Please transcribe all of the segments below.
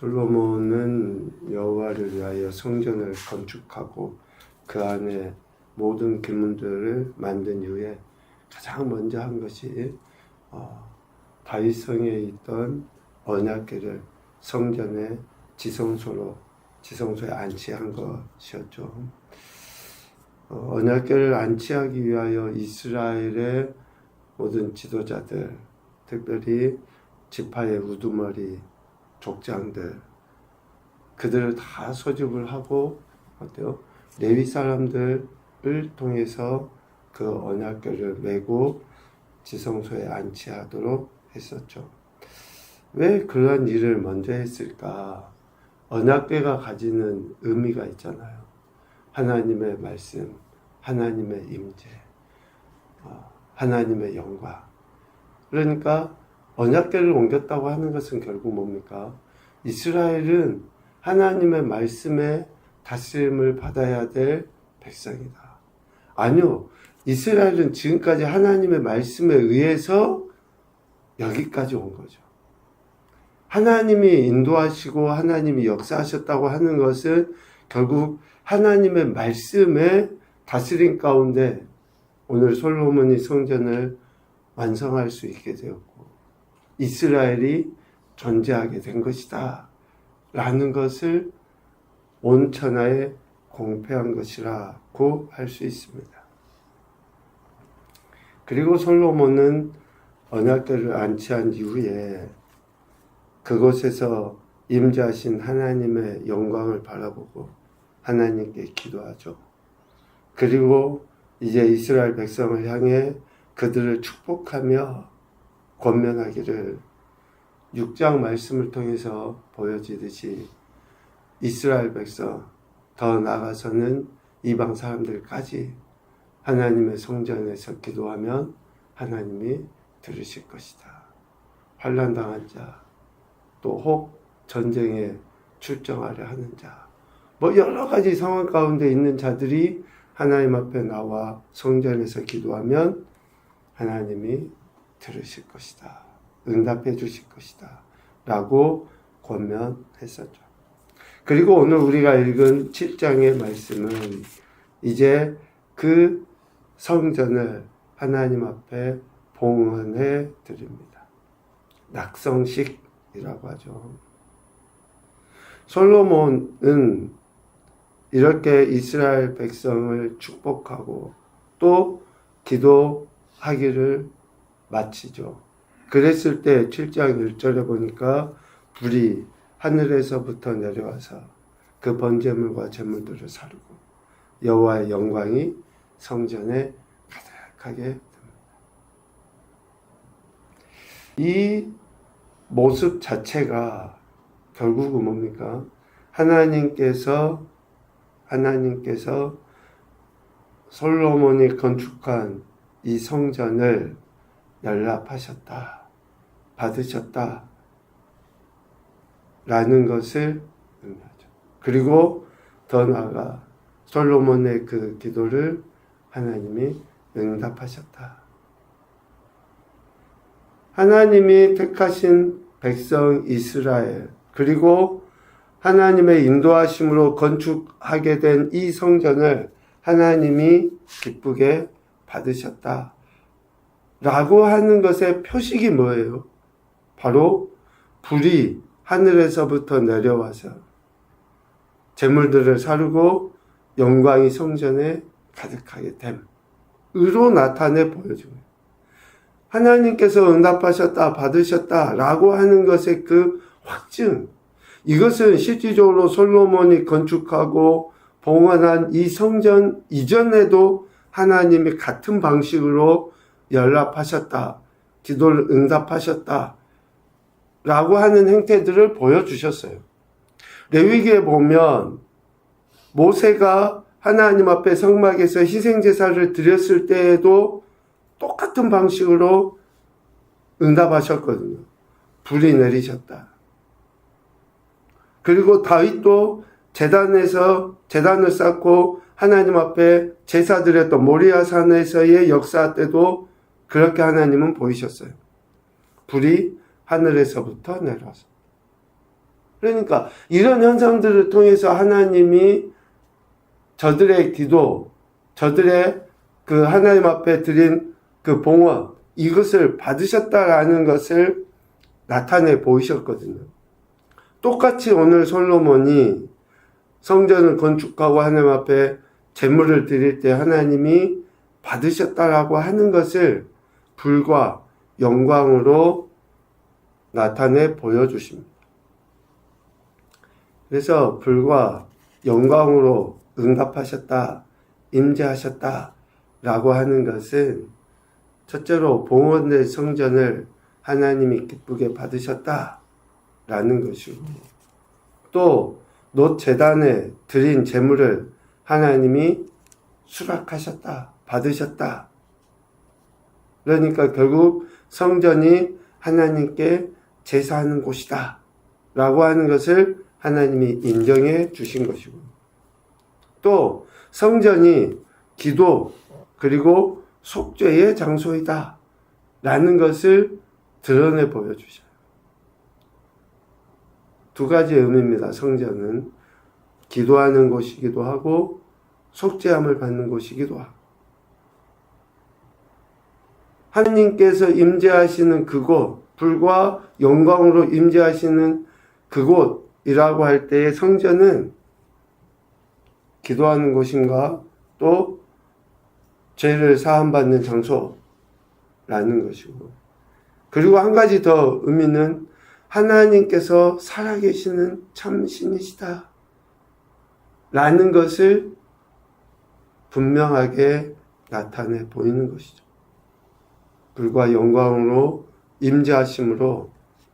솔로몬은 여호와를 위하여 성전을 건축하고 그 안에 모든 기문들을 만든 이후에 가장 먼저 한 것이 다윗성에 있던 언약궤를 성전의 지성소에 안치한 것이었죠. 언약궤를 안치하기 위하여 이스라엘의 모든 지도자들, 특별히 지파의 우두머리 족장들, 그들을 다 소집을 하고 레위 사람들을 통해서 그 언약궤를 메고 지성소에 안치하도록 했었죠. 왜 그런 일을 먼저 했을까? 언약궤가 가지는 의미가 있잖아요. 하나님의 말씀, 하나님의 임재, 하나님의 영광. 그러니까 언약궤를 옮겼다고 하는 것은 결국 뭡니까? 이스라엘은 하나님의 말씀에 다스림을 받아야 될 백성이다. 아니요. 이스라엘은 지금까지 하나님의 말씀에 의해서 여기까지 온 거죠. 하나님이 인도하시고 하나님이 역사하셨다고 하는 것은 결국 하나님의 말씀에 다스림 가운데 오늘 솔로몬이 성전을 완성할 수 있게 되었고 이스라엘이 존재하게 된 것이다 라는 것을 온 천하에 공표한 것이라고 할 수 있습니다. 그리고 솔로몬은 언약궤를 안치한 이후에 그곳에서 임재하신 하나님의 영광을 바라보고 하나님께 기도하죠. 그리고 이제 이스라엘 백성을 향해 그들을 축복하며 권면하기를 6장 말씀을 통해서 보여지듯이 이스라엘 백성, 더 나아가서는 이방 사람들까지 하나님의 성전에서 기도하면 하나님이 들으실 것이다. 환난 당한 자, 또 혹 전쟁에 출정하려 하는 자, 여러 가지 상황 가운데 있는 자들이 하나님 앞에 나와 성전에서 기도하면 하나님이 들으실 것이다. 응답해 주실 것이다. 라고 권면했었죠. 그리고 오늘 우리가 읽은 7장의 말씀은 이제 그 성전을 하나님 앞에 봉헌해 드립니다. 낙성식이라고 하죠. 솔로몬은 이렇게 이스라엘 백성을 축복하고 또 기도하기를 마치죠. 그랬을 때 7장 1절에 보니까 불이 하늘에서부터 내려와서 그 번제물과 제물들을 사르고 여호와의 영광이 성전에 가득하게 됩니다. 이 모습 자체가 결국은 뭡니까? 하나님께서 솔로몬이 건축한 이 성전을 연락하셨다, 받으셨다 라는 것을 의미하죠. 그리고 더 나아가 솔로몬의 그 기도를 하나님이 응답하셨다. 하나님이 택하신 백성 이스라엘, 그리고 하나님의 인도하심으로 건축하게 된 이 성전을 하나님이 기쁘게 받으셨다 라고 하는 것의 표식이 뭐예요? 바로 불이 하늘에서부터 내려와서 제물들을 사르고 영광이 성전에 가득하게 됨으로 나타내 보여줍니다. 하나님께서 응답하셨다, 받으셨다 라고 하는 것의 그 확증, 이것은 실질적으로 솔로몬이 건축하고 봉헌한 이 성전 이전에도 하나님이 같은 방식으로 연락하셨다, 기도를 응답하셨다 라고 하는 행태들을 보여주셨어요. 레위기에 보면 모세가 하나님 앞에 성막에서 희생제사를 드렸을 때에도 똑같은 방식으로 응답하셨거든요. 불이 내리셨다. 그리고 다윗도 제단을 쌓고 하나님 앞에 제사 드렸던 모리아 산에서의 역사 때도 그렇게 하나님은 보이셨어요. 불이 하늘에서부터 내려와서. 그러니까 이런 현상들을 통해서 하나님이 저들의 기도, 저들의 그 하나님 앞에 드린 그 봉헌, 이것을 받으셨다라는 것을 나타내 보이셨거든요. 똑같이 오늘 솔로몬이 성전을 건축하고 하나님 앞에 제물을 드릴 때 하나님이 받으셨다라고 하는 것을 불과 영광으로 나타내 보여주십니다. 그래서 불과 영광으로 응답하셨다, 임재하셨다 라고 하는 것은 첫째로 봉헌된 성전을 하나님이 기쁘게 받으셨다 라는 것이고, 또 놋 제단에 드린 제물을 하나님이 수락하셨다, 받으셨다. 그러니까 결국 성전이 하나님께 제사하는 곳이다 라고 하는 것을 하나님이 인정해 주신 것이고, 또 성전이 기도 그리고 속죄의 장소이다 라는 것을 드러내 보여주셔요. 두 가지 의미입니다. 성전은 기도하는 곳이기도 하고 속죄함을 받는 곳이기도 하고, 하나님께서 임재하시는 그곳, 불과 영광으로 임재하시는 그곳이라고 할 때의 성전은 기도하는 곳인가, 또 죄를 사함받는 장소라는 것이고, 그리고 한 가지 더 의미는 하나님께서 살아계시는 참신이시다 라는 것을 분명하게 나타내 보이는 것이죠. 불과 영광으로 임재하심으로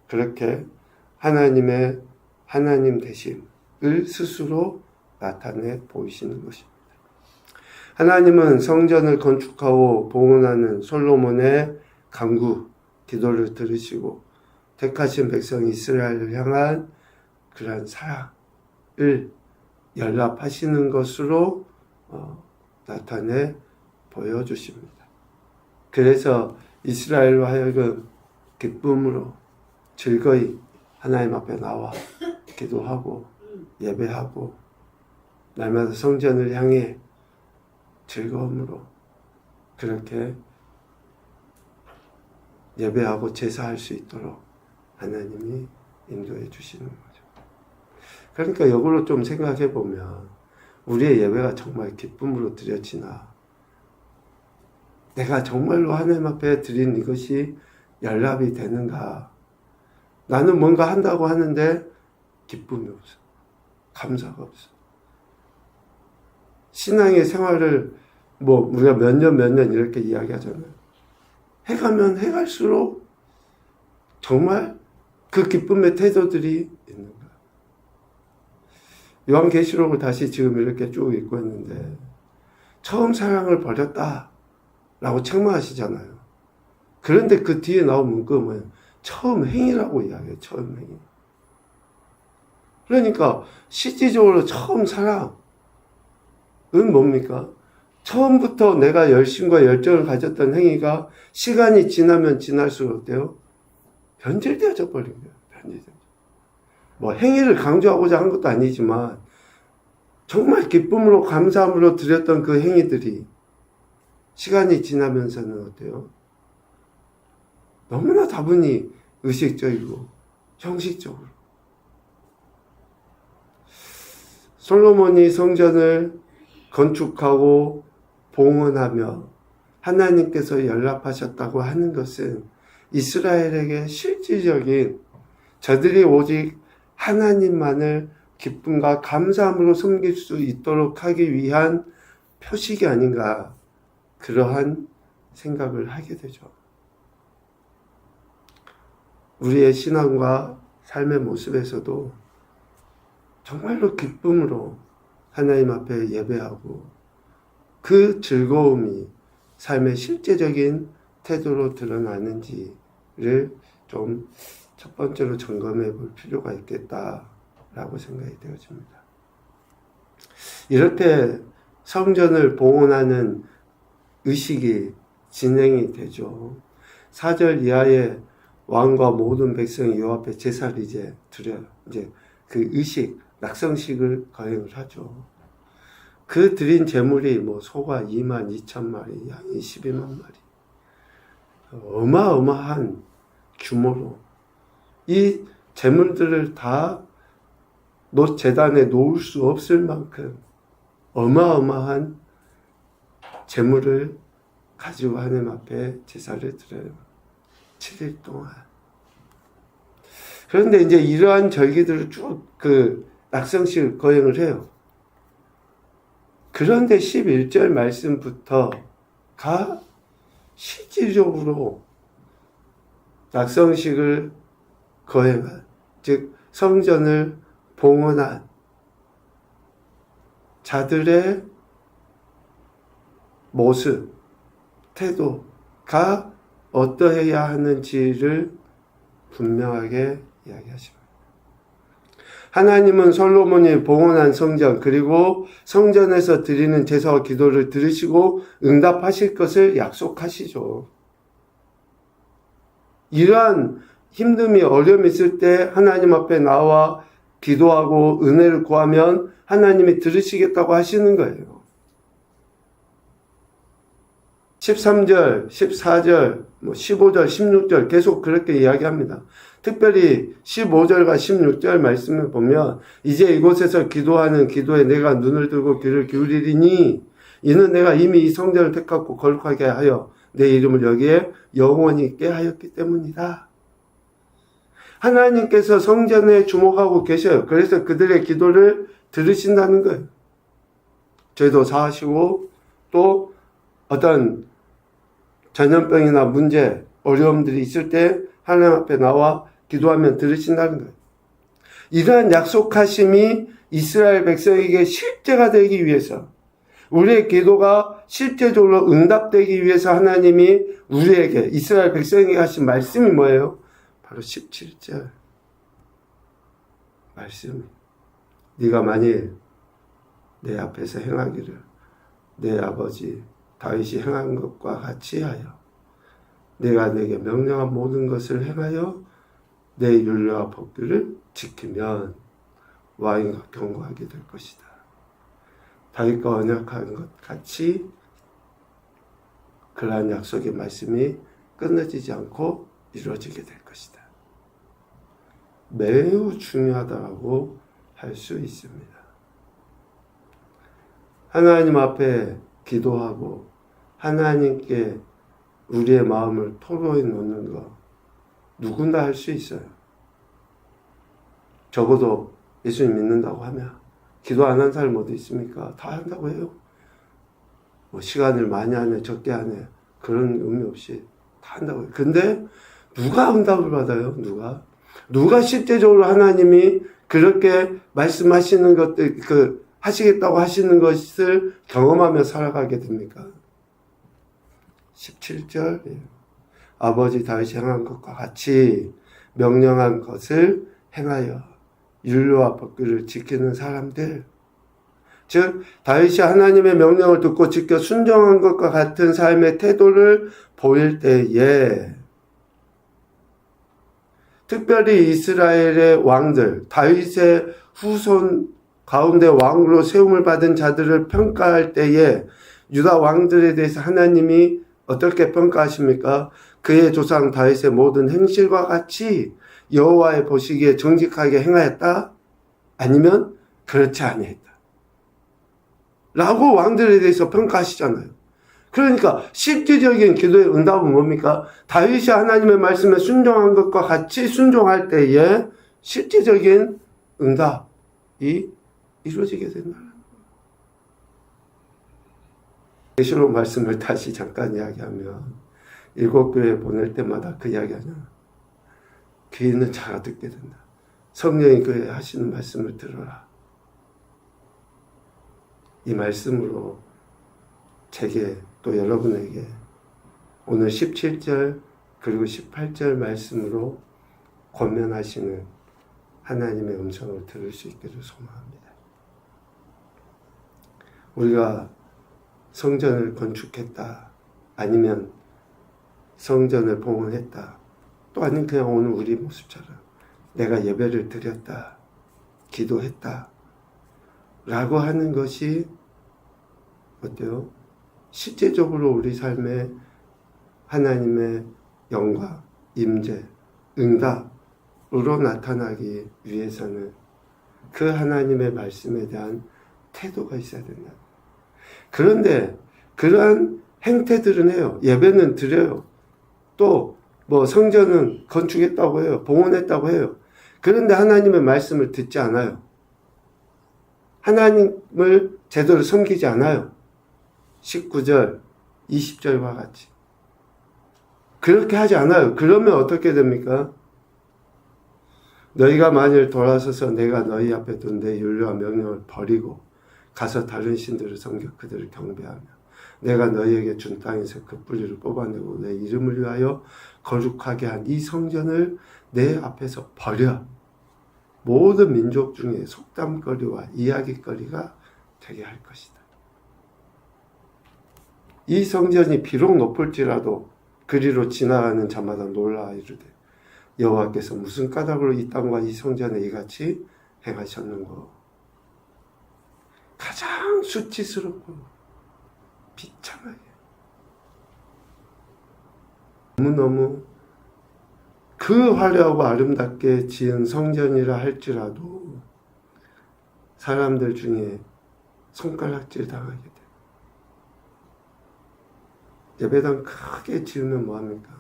그렇게 하나님의 하나님 되심을 스스로 나타내 보이시는 것입니다. 하나님은 성전을 건축하고 봉헌하는 솔로몬의 간구, 기도를 들으시고 택하신 백성 이스라엘을 향한 그러한 사랑을 연락하시는 것으로 나타내 보여주십니다. 그래서 이스라엘로 하여금 기쁨으로 즐거이 하나님 앞에 나와 기도하고 예배하고 날마다 성전을 향해 즐거움으로 그렇게 예배하고 제사할 수 있도록 하나님이 인도해 주시는 거죠. 그러니까 이걸로 좀 생각해 보면 우리의 예배가 정말 기쁨으로 드려지나, 내가 정말로 하나님 앞에 드린 이것이 연락이 되는가. 나는 뭔가 한다고 하는데 기쁨이 없어, 감사가 없어. 신앙의 생활을 우리가 몇 년 이렇게 이야기하잖아요. 해가면 해갈수록 정말 그 기쁨의 태도들이 있는가. 요한계시록을 다시 지금 이렇게 쭉 읽고 있는데, 처음 사랑을 버렸다 라고 책망하시잖아요. 그런데 그 뒤에 나온 문구는 처음 행위라고 이야기해요. 처음 행위. 그러니까 실질적으로 처음 사랑은 뭡니까? 처음부터 내가 열심과 열정을 가졌던 행위가 시간이 지나면 지날수록 어때요? 변질되어져 버린 거예요. 행위를 강조하고자 한 것도 아니지만 정말 기쁨으로 감사함으로 드렸던 그 행위들이 시간이 지나면서는 어때요? 너무나 다분히 의식적이고 형식적으로. 솔로몬이 성전을 건축하고 봉헌하며 하나님께서 연락하셨다고 하는 것은 이스라엘에게 실질적인, 저들이 오직 하나님만을 기쁨과 감사함으로 섬길 수 있도록 하기 위한 표식이 아닌가, 그러한 생각을 하게 되죠. 우리의 신앙과 삶의 모습에서도 정말로 기쁨으로 하나님 앞에 예배하고 그 즐거움이 삶의 실제적인 태도로 드러나는지를 좀 첫 번째로 점검해 볼 필요가 있겠다라고 생각이 되어집니다. 이럴 때 성전을 봉헌하는 의식이 진행이 되죠. 4절 이하의 왕과 모든 백성이 요 앞에 제사를 이제 드려요. 이제 그 의식, 낙성식을 거행을 하죠. 그 드린 제물이 뭐 소가 22,000마리, 양이 12만 마리. 어마어마한 규모로 이 제물들을 다 재단에 놓을 수 없을 만큼 어마어마한 제물을 가지고 하나님 앞에 제사를 드려요. 7일 동안. 그런데 이제 이러한 절기들을 쭉 낙성식 거행을 해요. 그런데 11절 말씀부터가 실질적으로 낙성식을 거행한, 즉 성전을 봉헌한 자들의 모습, 태도가 어떠해야 하는지를 분명하게 이야기하십니다. 하나님은 솔로몬이 봉헌한 성전, 그리고 성전에서 드리는 제사와 기도를 들으시고 응답하실 것을 약속하시죠. 이러한 힘듦이 어려움이 있을 때 하나님 앞에 나와 기도하고 은혜를 구하면 하나님이 들으시겠다고 하시는 거예요. 13절, 14절, 15절, 16절 계속 그렇게 이야기합니다. 특별히 15절과 16절 말씀을 보면 이제 이곳에서 기도하는 기도에 내가 눈을 들고 귀를 기울이리니 이는 내가 이미 이 성전을 택하고 거룩하게 하여 내 이름을 여기에 영원히 있게 하였기 때문이다. 하나님께서 성전에 주목하고 계셔요. 그래서 그들의 기도를 들으신다는 거예요. 죄도 사하시고 또 어떤 전염병이나 문제, 어려움들이 있을 때 하나님 앞에 나와 기도하면 들으신다는 거예요. 이러한 약속하심이 이스라엘 백성에게 실제가 되기 위해서, 우리의 기도가 실제적으로 응답되기 위해서 하나님이 우리에게, 이스라엘 백성에게 하신 말씀이 뭐예요? 바로 17절 말씀. 네가 만일 내 앞에서 행하기를 내 아버지 다윗이 행한 것과 같이 하여 내가 내게 명령한 모든 것을 행하여 내 율례와 법규를 지키면 왕이 경고하게 될 것이다. 다윗과 언약한 것 같이 그러한 약속의 말씀이 끊어지지 않고 이루어지게 될 것이다. 매우 중요하다고 할 수 있습니다. 하나님 앞에 기도하고 하나님께 우리의 마음을 토로해 놓는 것 누구나 할 수 있어요. 적어도 예수님 믿는다고 하면 기도 안 한 사람 어디 있습니까? 다 한다고 해요. 시간을 많이 하네 적게 하네 그런 의미 없이 다 한다고 해요. 근데 누가 응답을 받아요? 누가 실제적으로 하나님이 그렇게 말씀하시는 것들 하시겠다고 하시는 것을 경험하며 살아가게 됩니까? 17절 아버지 다윗이 행한 것과 같이 명령한 것을 행하여 율례와 법규를 지키는 사람들, 즉 다윗이 하나님의 명령을 듣고 지켜 순종한 것과 같은 삶의 태도를 보일 때에 특별히 이스라엘의 왕들, 다윗의 후손 가운데 왕으로 세움을 받은 자들을 평가할 때에 유다 왕들에 대해서 하나님이 어떻게 평가하십니까? 그의 조상 다윗의 모든 행실과 같이 여호와의 보시기에 정직하게 행하였다? 아니면 그렇지 아니했다? 라고 왕들에 대해서 평가하시잖아요. 그러니까 실질적인 기도의 응답은 뭡니까? 다윗이 하나님의 말씀에 순종한 것과 같이 순종할 때에 실질적인 응답이 이루어지게 된다는 거예요. 계시록 말씀을 다시 잠깐 이야기하면 7교회 보낼 때마다 그 이야기하잖아요. 귀 있는 자가 듣게 된다. 성령이 그에 하시는 말씀을 들어라. 이 말씀으로 제게 또 여러분에게 오늘 17절 그리고 18절 말씀으로 권면하시는 하나님의 음성을 들을 수 있기를 소망합니다. 우리가 성전을 건축했다, 아니면 성전을 봉헌했다, 또 아니면 그냥 오늘 우리 모습처럼 내가 예배를 드렸다, 기도했다 라고 하는 것이 어때요? 실제적으로 우리 삶에 하나님의 영광, 임재, 응답으로 나타나기 위해서는 그 하나님의 말씀에 대한 태도가 있어야 된다. 그런데 그러한 행태들은 해요. 예배는 드려요. 또 뭐 성전은 건축했다고 해요. 봉헌했다고 해요. 그런데 하나님의 말씀을 듣지 않아요. 하나님을 제대로 섬기지 않아요. 19절, 20절과 같이. 그렇게 하지 않아요. 그러면 어떻게 됩니까? 너희가 만일 돌아서서 내가 너희 앞에 둔 내 율례와 명령을 버리고 가서 다른 신들을 섬겨 그들을 경배하며 내가 너희에게 준 땅에서 그 뿌리를 뽑아내고 내 이름을 위하여 거룩하게 한 이 성전을 내 앞에서 버려 모든 민족 중에 속담거리와 이야기거리가 되게 할 것이다. 이 성전이 비록 높을지라도 그리로 지나가는 자마다 놀라 이르되 여호와께서 무슨 까닭으로 이 땅과 이 성전에 이같이 행하셨는고. 가장 수치스럽고 비참하게 너무너무 그 화려하고 아름답게 지은 성전이라 할지라도 사람들 중에 손가락질 당하게 돼. 예배당 크게 지으면 뭐합니까?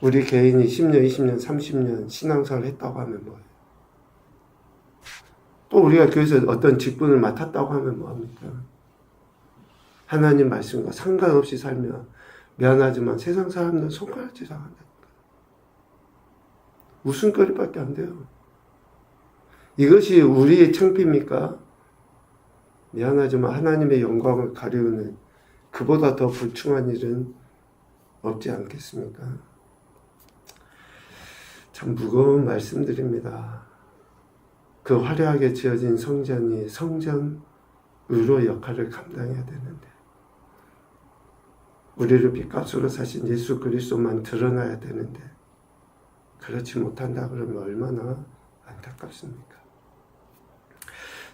우리 개인이 10년, 20년, 30년 신앙생활을 했다고 하면 뭐예요? 또 우리가 교회에서 어떤 직분을 맡았다고 하면 뭐합니까? 하나님 말씀과 상관없이 살면 미안하지만 세상 사람들은 손가락질 당한다. 웃음거리밖에 안 돼요. 이것이 우리의 창피입니까? 미안하지만 하나님의 영광을 가리우는 그보다 더 불충한 일은 없지 않겠습니까? 참 무거운 말씀드립니다. 그 화려하게 지어진 성전이 성전으로 역할을 감당해야 되는데 우리를 빚값으로 사신 예수 그리스도만 드러나야 되는데 그렇지 못한다 그러면 얼마나 안타깝습니까?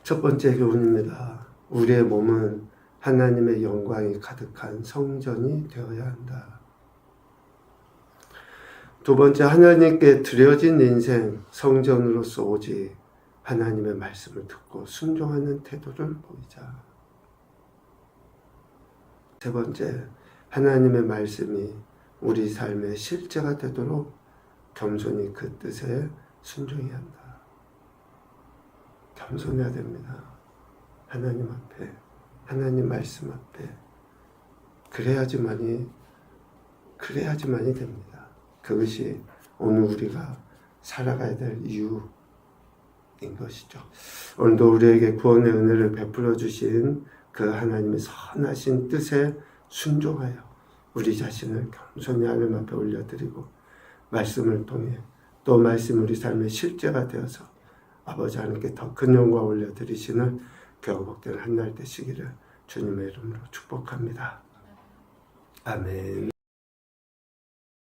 첫 번째 교훈입니다. 우리의 몸은 하나님의 영광이 가득한 성전이 되어야 한다. 두 번째, 하나님께 드려진 인생 성전으로서 오직 하나님의 말씀을 듣고 순종하는 태도를 보이자. 세 번째, 하나님의 말씀이 우리 삶의 실제가 되도록 겸손히 그 뜻에 순종해야 한다. 겸손해야 됩니다. 하나님 앞에, 하나님 말씀 앞에. 그래야지만이 됩니다. 그것이 오늘 우리가 살아가야 될 이유인 것이죠. 오늘도 우리에게 구원의 은혜를 베풀어 주신 그 하나님의 선하신 뜻에 순종하여 우리 자신을 겸손히 하나님 앞에 올려드리고 말씀을 통해 또 말씀 우리 삶의 실제가 되어서 아버지 하나님께 더 큰 영광 올려드리시는 겨우 복된 한날 되시기를 주님의 이름으로 축복합니다. 아멘.